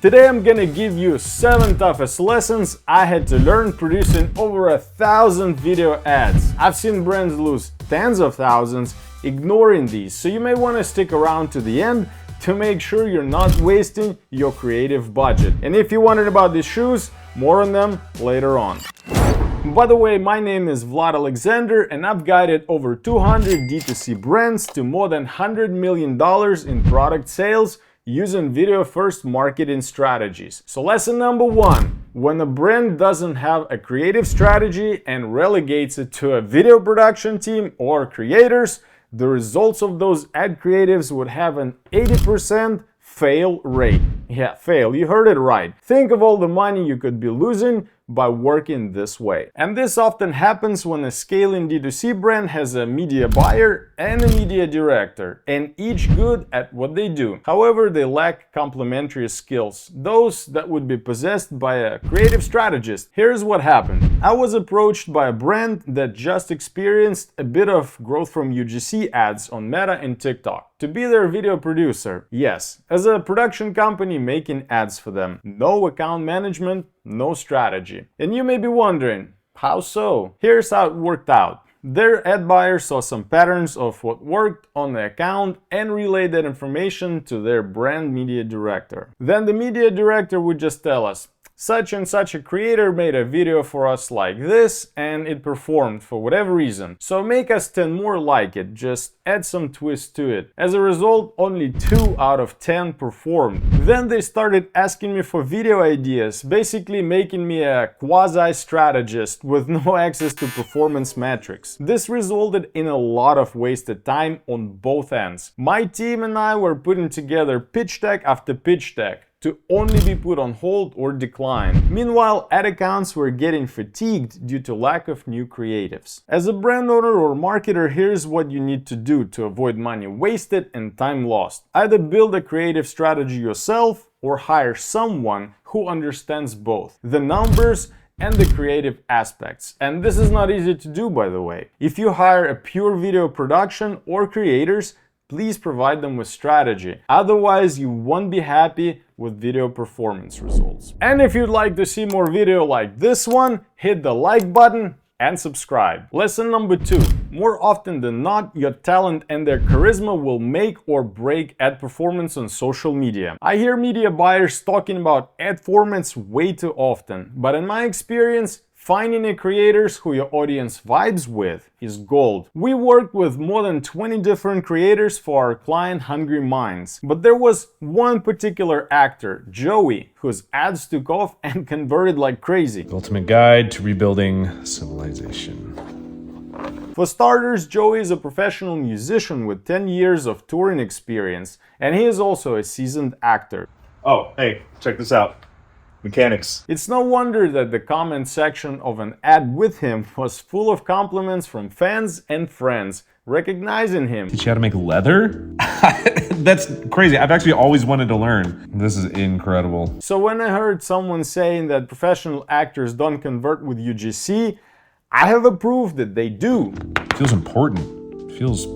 Today I'm gonna give you 7 toughest lessons I had to learn producing over 1,000 video ads. I've seen brands lose tens of thousands ignoring these, so you may want to stick around to the end to make sure you're not wasting your creative budget. And if you wondered about these shoes, more on them later on. By the way, my name is Vlad Alexander and I've guided over 200 D2C brands to more than $100 million in product sales using video-first marketing strategies. So lesson number 1, when a brand doesn't have a creative strategy and relegates it to a video production team or creators, the results of those ad creatives would have an 80% fail rate. Yeah, fail, you heard it right. Think of all the money you could be losing by working this way. And this often happens when a scaling D2C brand has a media buyer and a media director, and each good at what they do. However, they lack complementary skills, those that would be possessed by a creative strategist. Here's what happened. I was approached by a brand that just experienced a bit of growth from UGC ads on Meta and TikTok to be their video producer. Yes, as a production company making ads for them. No account management, no strategy. And you may be wondering, how so? Here's how it worked out. Their ad buyer saw some patterns of what worked on the account and relayed that information to their brand media director. Then the media director would just tell us, such and such a creator made a video for us like this and it performed for whatever reason. So make us 10 more like it, just add some twist to it. As a result, only 2 out of 10 performed. Then they started asking me for video ideas, basically making me a quasi-strategist with no access to performance metrics. This resulted in a lot of wasted time on both ends. My team and I were putting together pitch deck after pitch deck to only be put on hold or decline. Meanwhile, ad accounts were getting fatigued due to lack of new creatives. As a brand owner or marketer, here's what you need to do to avoid money wasted and time lost. Either build a creative strategy yourself or hire someone who understands both the numbers and the creative aspects. And this is not easy to do, by the way. If you hire a pure video production or creators, please provide them with strategy. Otherwise, you won't be happy with video performance results. And if you'd like to see more video like this one, hit the like button and subscribe. Lesson number 2. More often than not, your talent and their charisma will make or break ad performance on social media. I hear media buyers talking about ad formats way too often, but in my experience, finding a creators who your audience vibes with is gold. We worked with more than 20 different creators for our client Hungry Minds, but there was one particular actor, Joey, whose ads took off and converted like crazy. The ultimate guide to rebuilding civilization. For starters, Joey is a professional musician with 10 years of touring experience, and he is also a seasoned actor. Oh, hey, check this out. Mechanics. It's no wonder that the comment section of an ad with him was full of compliments from fans and friends, recognizing him. Teach you how to make leather? That's crazy. I've actually always wanted to learn. This is incredible. So when I heard someone saying that professional actors don't convert with UGC, I have a proof that they do. It feels important. It feels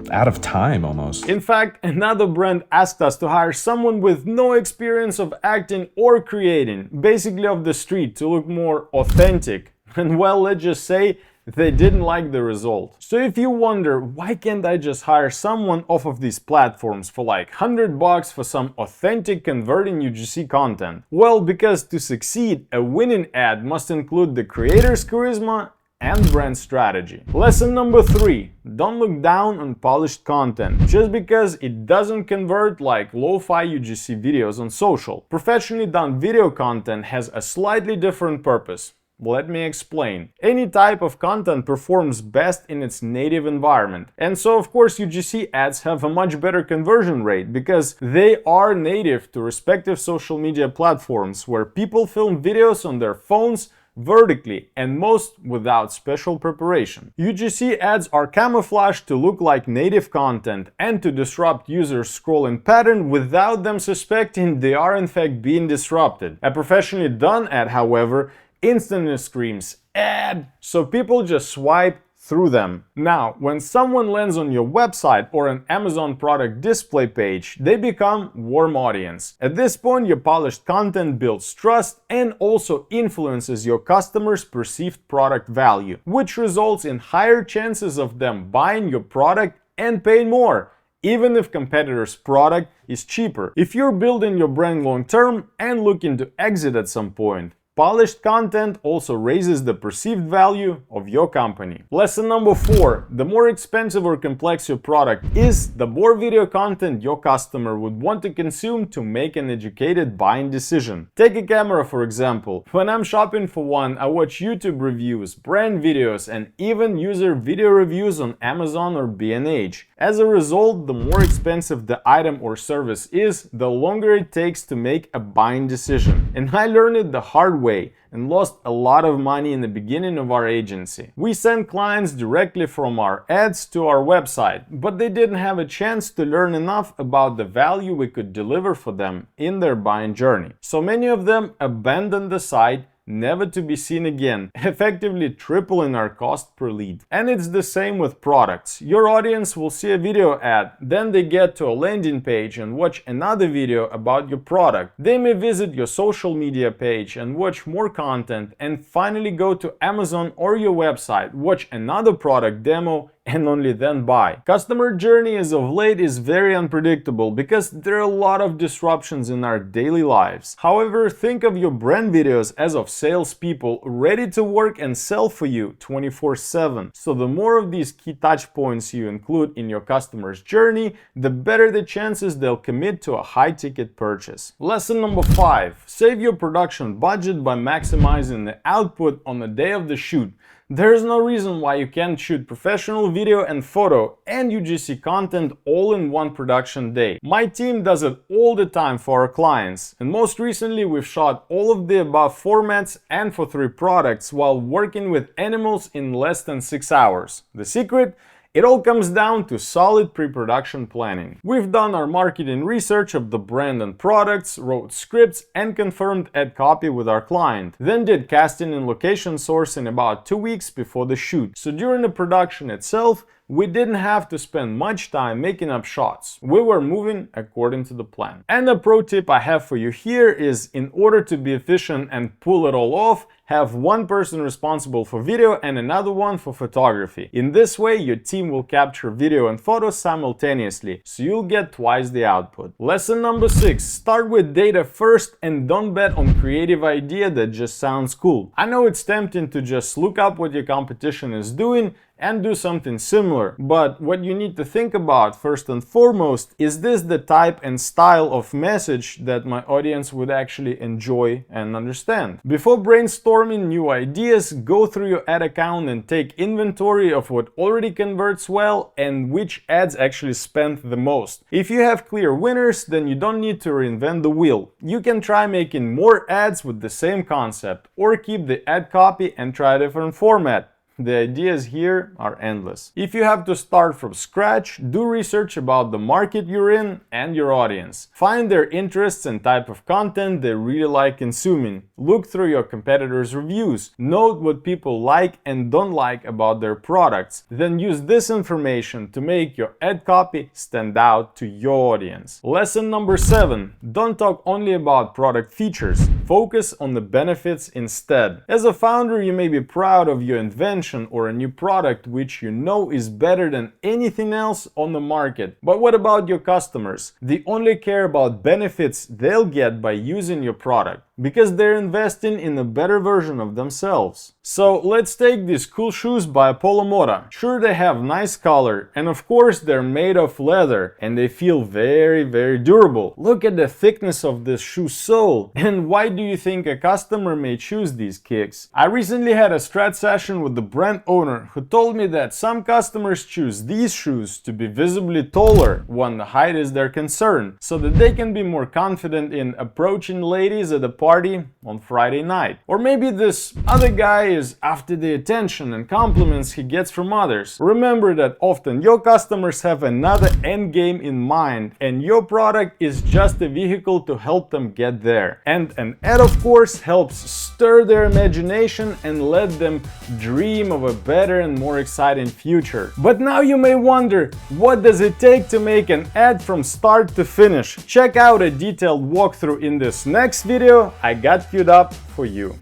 out of time almost. In fact, another brand asked us to hire someone with no experience of acting or creating, basically off the street, to look more authentic. And well, let's just say they didn't like the result. So if you wonder, why can't I just hire someone off of these platforms for like $100 for some authentic converting UGC content? Well, because to succeed, a winning ad must include the creator's charisma and brand strategy. Lesson number 3. Don't look down on polished content just because it doesn't convert like lo-fi UGC videos on social. Professionally done video content has a slightly different purpose. Let me explain. Any type of content performs best in its native environment. And so of course UGC ads have a much better conversion rate because they are native to respective social media platforms where people film videos on their phones vertically and most without special preparation. UGC ads are camouflaged to look like native content and to disrupt users' scrolling pattern without them suspecting they are in fact being disrupted. A professionally done ad, however, instantly screams ad, so people just swipe through them. Now, when someone lands on your website or an Amazon product display page, they become warm audience. At this point, your polished content builds trust and also influences your customers' perceived product value, which results in higher chances of them buying your product and paying more, even if competitors' product is cheaper. If you're building your brand long term and looking to exit at some point, polished content also raises the perceived value of your company. Lesson number 4. The more expensive or complex your product is, the more video content your customer would want to consume to make an educated buying decision. Take a camera, for example. When I'm shopping for one, I watch YouTube reviews, brand videos, and even user video reviews on Amazon or B&H. As a result, the more expensive the item or service is, the longer it takes to make a buying decision. And I learned it the hard way and lost a lot of money in the beginning of our agency. We sent clients directly from our ads to our website, but they didn't have a chance to learn enough about the value we could deliver for them in their buying journey. So many of them abandoned the site, never to be seen again, effectively tripling our cost per lead. And it's the same with products. Your audience will see a video ad, then they get to a landing page and watch another video about your product. They may visit your social media page and watch more content, and finally go to Amazon or your website, watch another product demo, and only then buy. Customer journey as of late is very unpredictable because there are a lot of disruptions in our daily lives. However, think of your brand videos as of salespeople ready to work and sell for you 24/7. So the more of these key touch points you include in your customer's journey, the better the chances they'll commit to a high-ticket purchase. Lesson number 5. Save your production budget by maximizing the output on the day of the shoot. There's no reason why you can't shoot professional video and photo and UGC content all in one production day. My team does it all the time for our clients, and most recently we've shot all of the above formats and for 3 products while working with animals in less than 6 hours. The secret? It all comes down to solid pre-production planning. We've done our marketing research of the brand and products, wrote scripts, and confirmed ad copy with our client. Then did casting and location sourcing about 2 weeks before the shoot. So during the production itself, we didn't have to spend much time making up shots. We were moving according to the plan. And a pro tip I have for you here is, in order to be efficient and pull it all off, have one person responsible for video and another one for photography. In this way, your team will capture video and photos simultaneously, so you'll get twice the output. Lesson number 6. Start with data first and don't bet on creative idea that just sounds cool. I know it's tempting to just look up what your competition is doing and do something similar, but what you need to think about first and foremost is this the type and style of message that my audience would actually enjoy and understand. Before brainstorming new ideas, go through your ad account and take inventory of what already converts well and which ads actually spend the most. If you have clear winners, then you don't need to reinvent the wheel. You can try making more ads with the same concept, or keep the ad copy and try a different format. The ideas here are endless. If you have to start from scratch, do research about the market you're in and your audience. Find their interests and type of content they really like consuming. Look through your competitors' reviews. Note what people like and don't like about their products. Then use this information to make your ad copy stand out to your audience. Lesson number 7. Don't talk only about product features. Focus on the benefits instead. As a founder, you may be proud of your invention or a new product which you know is better than anything else on the market. But what about your customers? They only care about benefits they'll get by using your product, because they're investing in a better version of themselves. So let's take these cool shoes by Apollo Moda. Sure, they have nice color, and of course they're made of leather, and they feel very durable. Look at the thickness of this shoe sole. And why do you think a customer may choose these kicks? I recently had a strat session with the brand owner who told me that some customers choose these shoes to be visibly taller when the height is their concern, so that they can be more confident in approaching ladies at a party on Friday night. Or maybe this other guy is after the attention and compliments he gets from others. Remember that often your customers have another end game in mind, and your product is just a vehicle to help them get there. And an ad, of course, helps stir their imagination and let them dream of a better and more exciting future. But now you may wonder, what does it take to make an ad from start to finish? Check out a detailed walkthrough in this next video I got queued up for you.